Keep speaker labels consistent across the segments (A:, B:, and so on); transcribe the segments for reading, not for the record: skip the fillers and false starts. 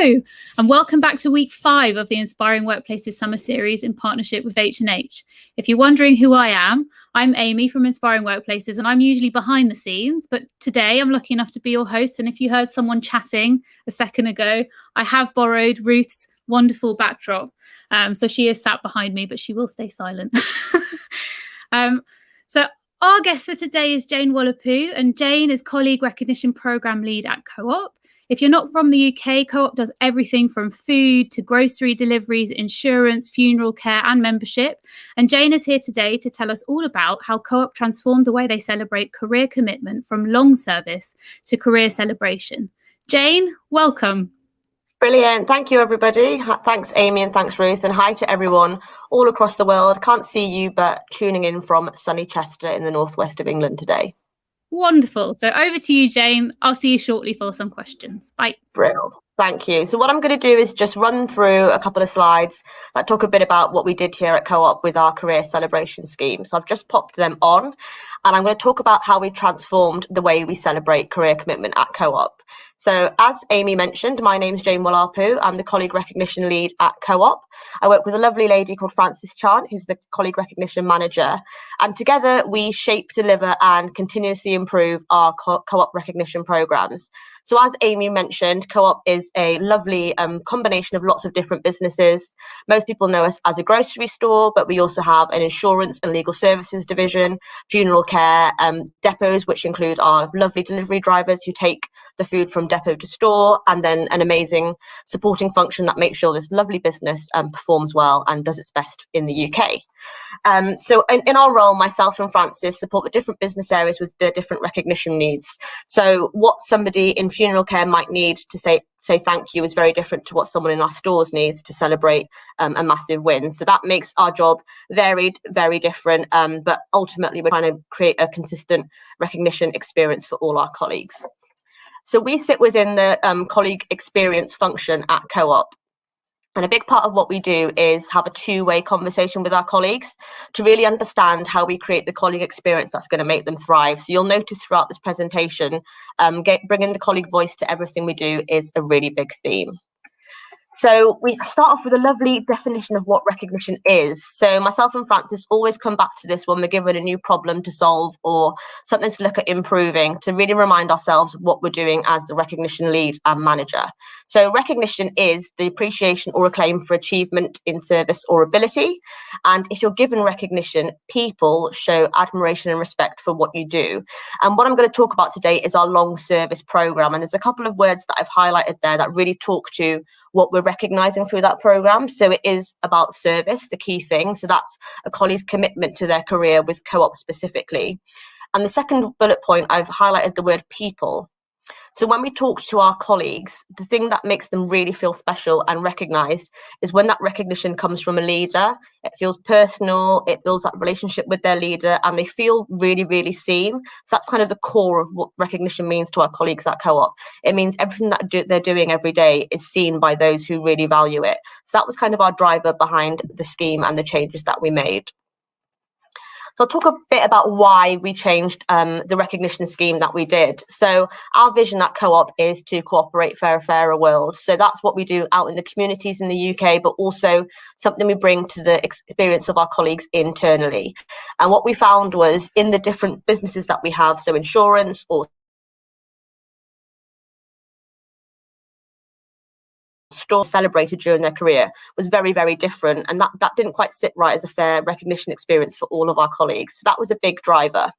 A: Hello, and welcome back to week 5 of the Inspiring Workplaces Summer Series in partnership with H&H. If you're wondering who I am, I'm Amy from Inspiring Workplaces, and I'm usually behind the scenes, but today I'm lucky enough to be your host. And if you heard someone chatting a second ago, I have borrowed Ruth's wonderful backdrop. So she is sat behind me, but she will stay silent. So our guest for today is Jane Walapu, and Jane is Colleague Recognition Programme Lead at Co-op. If you're not from the UK, Co-op does everything from food to grocery deliveries, insurance, funeral care and membership. And Jane is here today to tell us all about how Co-op transformed the way they celebrate career commitment from long service to career celebration. Jane, welcome.
B: Brilliant. Thank you, everybody. Thanks, Amy, and thanks, Ruth. And hi to everyone all across the world. Can't see you, but tuning in from sunny Chester in the northwest of England today.
A: Wonderful. So over to you, Jane. I'll see you shortly for some questions. Bye.
B: Brilliant. Thank you. So what I'm going to do is just run through a couple of slides that talk a bit about what we did here at Co-op with our career celebration scheme. So I've just popped them on, and I'm going to talk about how we transformed the way we celebrate career commitment at Co-op. So as Amy mentioned, my name's Jane Walapu. I'm the Colleague Recognition Lead at Co-op. I work with a lovely lady called Frances Chant, who's the Colleague Recognition Manager. And together we shape, deliver and continuously improve our Co-op recognition programs. So as Amy mentioned, Co-op is a lovely combination of lots of different businesses. Most people know us as a grocery store, but we also have an insurance and legal services division, funeral care, depots, which include our lovely delivery drivers who take the food from depot to store, and then an amazing supporting function that makes sure this lovely business performs well and does its best in the UK. So in our role, myself and Frances support the different business areas with their different recognition needs. So what somebody in funeral care might need to say thank you is very different to what someone in our stores needs to celebrate a massive win. So that makes our job varied, very different, but ultimately we're trying to create a consistent recognition experience for all our colleagues. So we sit within the colleague experience function at Co-op. And a big part of what we do is have a two-way conversation with our colleagues to really understand how we create the colleague experience that's going to make them thrive. So you'll notice throughout this presentation, bringing the colleague voice to everything we do is a really big theme. So we start off with a lovely definition of what recognition is. So myself and Frances always come back to this when we're given a new problem to solve or something to look at improving, to really remind ourselves what we're doing as the recognition lead and manager. So recognition is the appreciation or acclaim for achievement in service or ability. And if you're given recognition, people show admiration and respect for what you do. And what I'm going to talk about today is our long service program. And there's a couple of words that I've highlighted there that really talk to what we're recognising through that programme. So it is about service, the key thing. So that's a colleague's commitment to their career with Co-op specifically. And the second bullet point, I've highlighted the word people. So when we talk to our colleagues, the thing that makes them really feel special and recognised is when that recognition comes from a leader. It feels personal, it builds that relationship with their leader, and they feel really, really seen. So that's kind of the core of what recognition means to our colleagues at Co-op. It means everything that they're doing every day is seen by those who really value it. So that was kind of our driver behind the scheme and the changes that we made. So I'll talk a bit about why we changed the recognition scheme that we did. So our vision at Co-op is to cooperate for a fairer world. So that's what we do out in the communities in the UK, but also something we bring to the experience of our colleagues internally. And what we found was in the different businesses that we have, so insurance or store celebrated during their career was very, very different, and that didn't quite sit right as a fair recognition experience for all of our colleagues. So that was a big driver.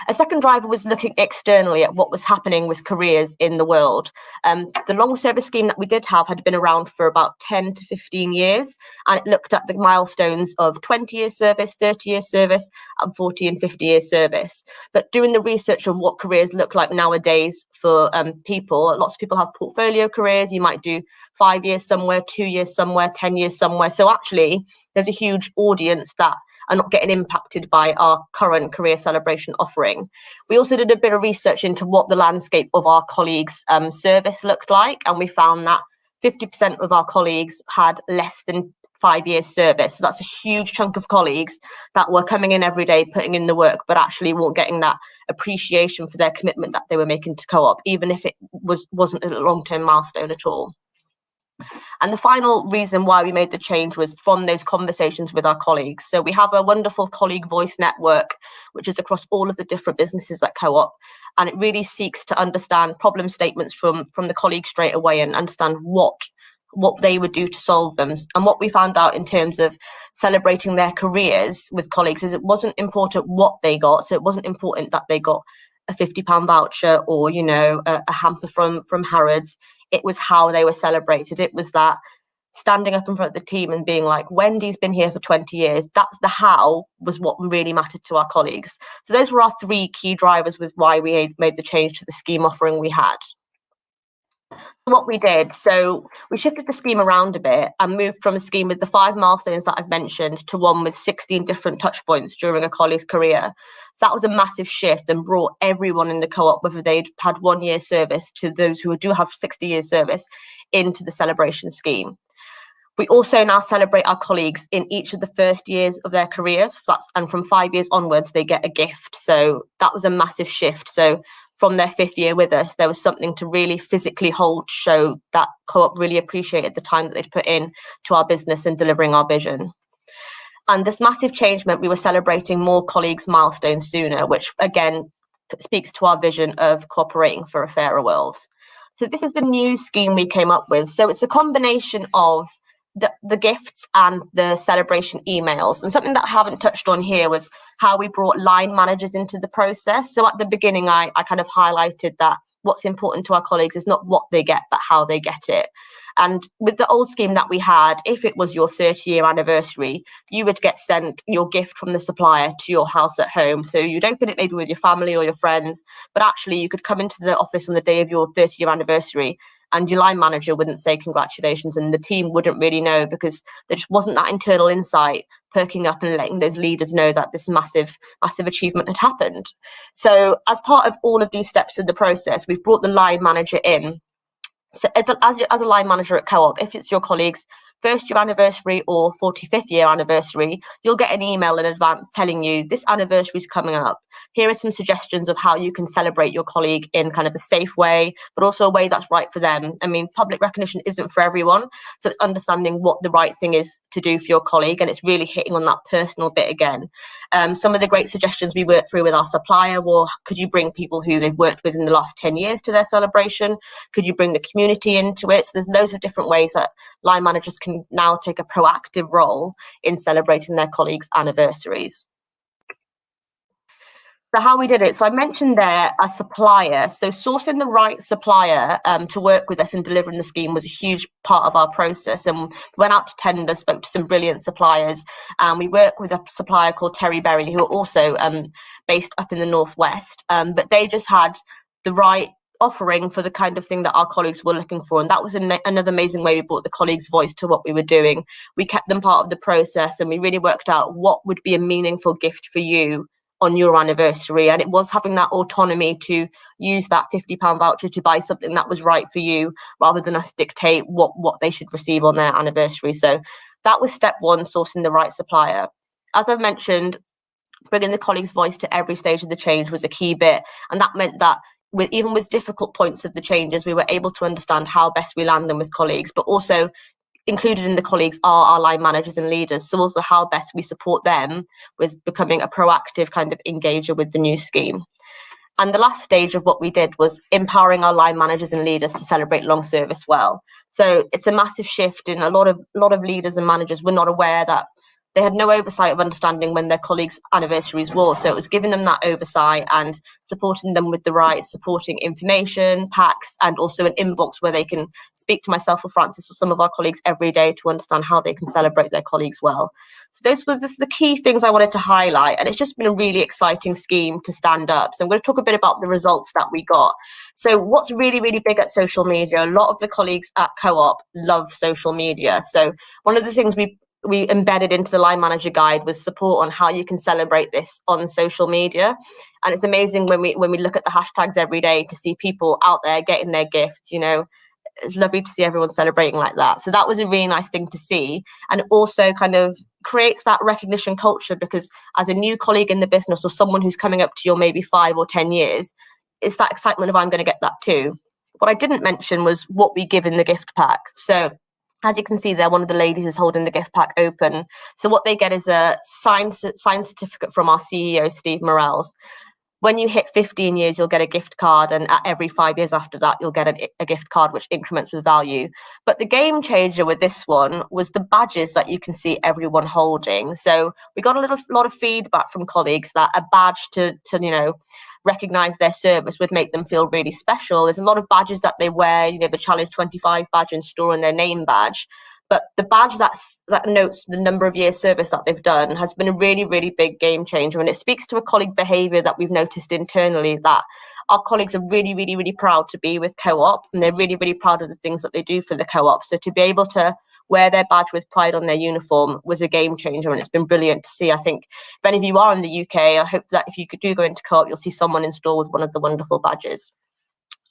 B: A second driver was looking externally at what was happening with careers in the world. The long service scheme that we did have had been around for about 10 to 15 years, and it looked at the milestones of 20 years service, 30 years service, and 40 and 50 years service. But doing the research on what careers look like nowadays for people, lots of people have portfolio careers. You might do 5 years somewhere, 2 years somewhere, 10 years somewhere. So actually, there's a huge audience that are not getting impacted by our current career celebration offering. We also did a bit of research into what the landscape of our colleagues' service looked like, and we found that 50% of our colleagues had less than 5 years service. So that's a huge chunk of colleagues that were coming in every day, putting in the work, but actually weren't getting that appreciation for their commitment that they were making to Co-op, even if it wasn't a long-term milestone at all. And the final reason why we made the change was from those conversations with our colleagues. So we have a wonderful colleague voice network, which is across all of the different businesses at Co-op. And it really seeks to understand problem statements from the colleagues straight away and understand what they would do to solve them. And what we found out in terms of celebrating their careers with colleagues is it wasn't important what they got. So it wasn't important that they got a £50 voucher or, a hamper from Harrods. It was how they were celebrated. It was that standing up in front of the team and being like, Wendy's been here for 20 years. That's the how was what really mattered to our colleagues. So those were our three key drivers with why we made the change to the scheme offering we had. What we did, so we shifted the scheme around a bit and moved from a scheme with the 5 milestones that I've mentioned to one with 16 different touch points during a colleague's career. So that was a massive shift and brought everyone in the co-op, whether they'd had 1 year service to those who do have 60 years service, into the celebration scheme. We also now celebrate our colleagues in each of the first years of their careers, and from 5 years onwards, they get a gift. So that was a massive shift. So from their 5th year with us, there was something to really physically hold, show that Co-op really appreciated the time that they'd put in to our business and delivering our vision. And this massive change meant we were celebrating more colleagues' milestones sooner, which again speaks to our vision of cooperating for a fairer world. So this is the new scheme we came up with. So it's a combination of the gifts and the celebration emails. And something that I haven't touched on here was how we brought line managers into the process. So at the beginning, I kind of highlighted that what's important to our colleagues is not what they get, but how they get it. And with the old scheme that we had, if it was your 30-year anniversary, you would get sent your gift from the supplier to your house at home. So you'd open it maybe with your family or your friends, but actually you could come into the office on the day of your 30-year anniversary and your line manager wouldn't say congratulations and the team wouldn't really know because there just wasn't that internal insight perking up and letting those leaders know that this massive achievement had happened. So as part of all of these steps of the process, we've brought the line manager in. So as a line manager at Co-op, if it's your colleagues' 1st year anniversary or 45th year anniversary, you'll get an email in advance telling you this anniversary is coming up. Here are some suggestions of how you can celebrate your colleague in kind of a safe way, but also a way that's right for them. I mean, public recognition isn't for everyone. So it's understanding what the right thing is to do for your colleague. And it's really hitting on that personal bit again. Some of the great suggestions we worked through with our supplier were, could you bring people who they've worked with in the last 10 years to their celebration? Could you bring the community into it? So there's loads of different ways that line managers can now take a proactive role in celebrating their colleagues' anniversaries. So how we did it, so I mentioned there a supplier. So sourcing the right supplier to work with us in delivering the scheme was a huge part of our process. And we went out to tender, spoke to some brilliant suppliers. And we worked with a supplier called Terry Berry, who are also based up in the Northwest. But they just had the right offering for the kind of thing that our colleagues were looking for. And that was another amazing way we brought the colleagues' voice to what we were doing. We kept them part of the process and we really worked out what would be a meaningful gift for you on your anniversary. And it was having that autonomy to use that £50 voucher to buy something that was right for you rather than us dictate what they should receive on their anniversary. So that was step one, sourcing the right supplier. As I've mentioned, bringing the colleagues' voice to every stage of the change was a key bit. And that meant that even with difficult points of the changes, we were able to understand how best we land them with colleagues, but also included in the colleagues are our line managers and leaders. So also how best we support them with becoming a proactive kind of engager with the new scheme. And the last stage of what we did was empowering our line managers and leaders to celebrate long service well. So it's a massive shift, and a lot of leaders and managers were not aware that they had no oversight of understanding when their colleagues' anniversaries were. So it was giving them that oversight and supporting them with the right supporting information, packs, and also an inbox where they can speak to myself or Francis or some of our colleagues every day to understand how they can celebrate their colleagues well. So those were the key things I wanted to highlight. And it's just been a really exciting scheme to stand up. So I'm going to talk a bit about the results that we got. So what's really, really big at social media, a lot of the colleagues at Co-op love social media. So one of the things we embedded into the line manager guide was support on how you can celebrate this on social media. And it's amazing when we look at the hashtags every day to see people out there getting their gifts. It's lovely to see everyone celebrating like that. So that was a really nice thing to see. And it also kind of creates that recognition culture, because as a new colleague in the business or someone who's coming up to your maybe 5 or 10 years, it's that excitement of I'm going to get that too. What I didn't mention was what we give in the gift pack. So As you can see there, one of the ladies is holding the gift pack open. So what they get is a signed certificate from our CEO, Steve Morels. When you hit 15 years, you'll get a gift card, and at every 5 years after that, you'll get a gift card which increments with value. But the game changer with this one was the badges that you can see everyone holding. So we got a lot of feedback from colleagues that a badge to recognize their service would make them feel really special. There's a lot of badges that they wear, the Challenge 25 badge and store in their name badge. But the badge that notes the number of years service that they've done has been a really, really big game changer. And it speaks to a colleague behaviour that we've noticed internally, that our colleagues are really, really, really proud to be with Co-op, and they're really, really proud of the things that they do for the Co-op. So to be able to wear their badge with pride on their uniform was a game changer, and it's been brilliant to see. I think if any of you are in the UK, I hope that if you do go into Co-op, you'll see someone in store with one of the wonderful badges.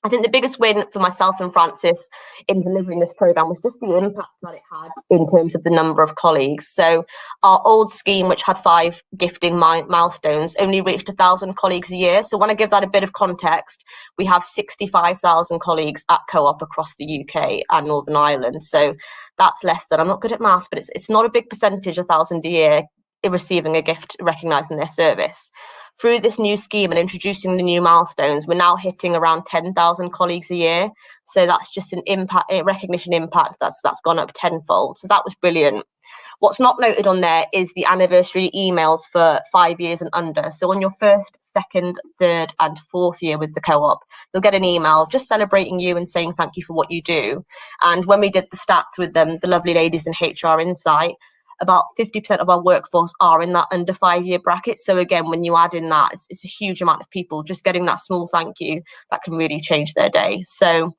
B: I think the biggest win for myself and Francis in delivering this programme was just the impact that it had in terms of the number of colleagues. So our old scheme, which had 5 gifting milestones, only reached 1,000 colleagues a year. So when I give that a bit of context, we have 65,000 colleagues at Co-op across the UK and Northern Ireland. So that's less than, I'm not good at maths, but it's not a big percentage, 1,000 a year, receiving a gift recognising their service. Through this new scheme and introducing the new milestones, we're now hitting around 10,000 colleagues a year. So that's just an impact, a recognition impact that's gone up tenfold. So that was brilliant. What's not noted on there is the anniversary emails for 5 years and under. So on your first, second, third and fourth year with the Co-op, you'll get an email just celebrating you and saying thank you for what you do. And when we did the stats with them, the lovely ladies in HR Insight, about 50% of our workforce are in that under 5 year bracket. So again, when you add in that, it's a huge amount of people. Just getting that small thank you, that can really change their day. So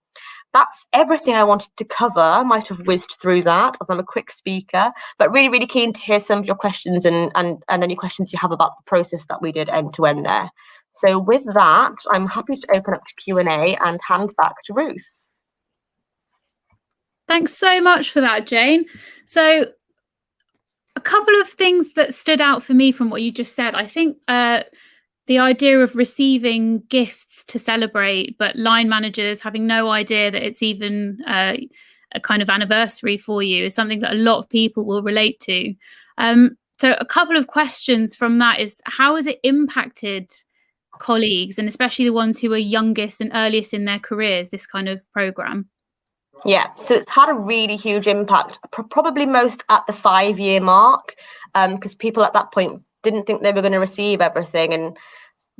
B: that's everything I wanted to cover. I might have whizzed through that as I'm a quick speaker, but really, really keen to hear some of your questions and any questions you have about the process that we did end to end there. So with that, I'm happy to open up to Q&A and hand back to Ruth.
A: Thanks so much for that, Jane. So a couple of things that stood out for me from what you just said. I think the idea of receiving gifts to celebrate, but line managers having no idea that it's even a kind of anniversary for you is something that a lot of people will relate to. So a couple of questions from that is, how has it impacted colleagues, and especially the ones who are youngest and earliest in their careers, this kind of programme?
B: Yeah, so it's had a really huge impact, probably most at the 5 year mark, because people at that point didn't think they were going to receive everything. And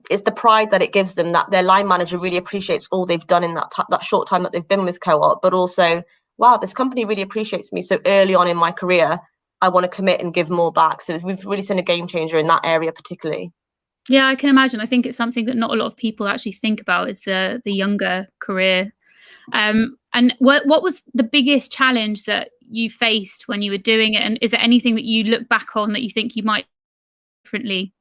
B: it's the pride that it gives them that their line manager really appreciates all they've done in that short time that they've been with Co-op, but also, wow, this company really appreciates me. So early on in my career, I want to commit and give more back. So we've really seen a game changer in that area particularly.
A: Yeah, I can imagine. I think it's something that not a lot of people actually think about, is the younger career. And what was the biggest challenge that you faced when you were doing it? And is there anything that you look back on that you think you might do differently?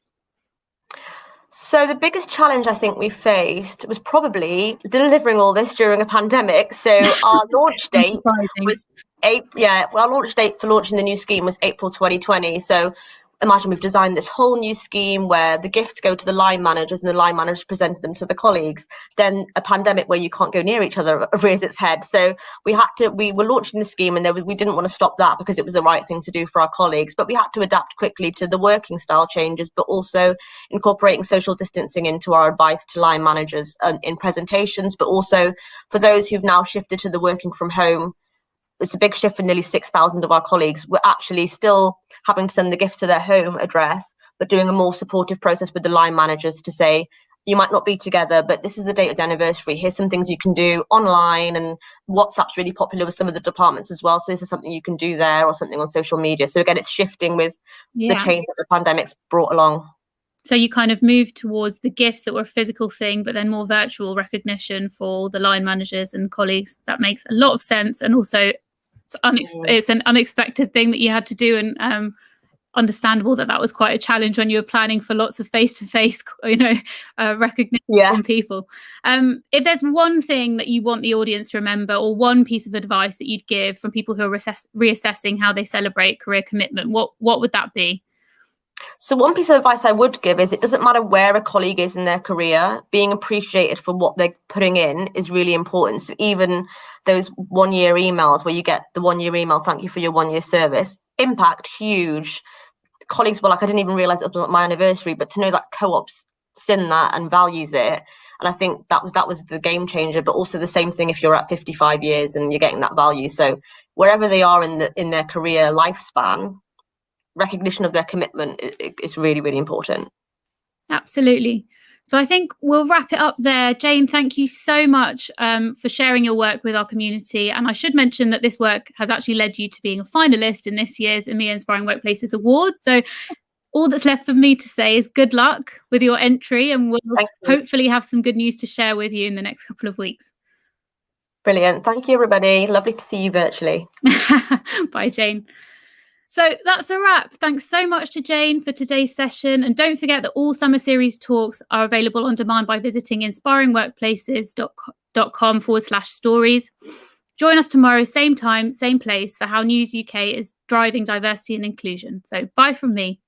B: So the biggest challenge I think we faced was probably delivering all this during a pandemic. So our launch date was our launch date for launching the new scheme was April 2020. So imagine we've designed this whole new scheme where the gifts go to the line managers and the line managers present them to the colleagues. Then a pandemic where you can't go near each other rears its head. So we were launching the scheme, and we didn't want to stop that because it was the right thing to do for our colleagues. But we had to adapt quickly to the working style changes, but also incorporating social distancing into our advice to line managers in presentations, but also for those who've now shifted to the working from home. It's a big shift for nearly 6,000 of our colleagues. We're actually still having to send the gift to their home address, but doing a more supportive process with the line managers to say, you might not be together, but this is the date of the anniversary. Here's some things you can do online, and WhatsApp's really popular with some of the departments as well. So this is something you can do there, or something on social media. So again, it's shifting with the change that the pandemic's brought along.
A: So you kind of moved towards the gifts that were a physical thing, but then more virtual recognition for the line managers and colleagues. That makes a lot of sense. And also it's an unexpected thing that you had to do, and understandable that was quite a challenge when you were planning for lots of face-to-face, recognition from people. If there's one thing that you want the audience to remember, or one piece of advice that you'd give from people who are reassessing how they celebrate career commitment, what would that be?
B: So one piece of advice I would give is it doesn't matter where a colleague is in their career, being appreciated for what they're putting in is really important. So even those 1 year emails where you get the 1 year email, thank you for your 1 year service, impact huge. Colleagues were like, I didn't even realize it was my anniversary, but to know that Co-op's seen that and values it. And I think that was the game changer, but also the same thing if you're at 55 years and you're getting that value. So wherever they are in their career lifespan, recognition of their commitment is really, really important.
A: Absolutely. So I think we'll wrap it up there. Jane, thank you so much for sharing your work with our community. And I should mention that this work has actually led you to being a finalist in this year's EMEA Inspiring Workplaces Awards. So all that's left for me to say is good luck with your entry, and we'll hopefully have some good news to share with you in the next couple of weeks.
B: Brilliant. Thank you, everybody. Lovely to see you virtually.
A: Bye, Jane. So that's a wrap. Thanks so much to Jane for today's session. And don't forget that all Summer Series talks are available on demand by visiting inspiringworkplaces.com/stories. Join us tomorrow, same time, same place, for how News UK is driving diversity and inclusion. So bye from me.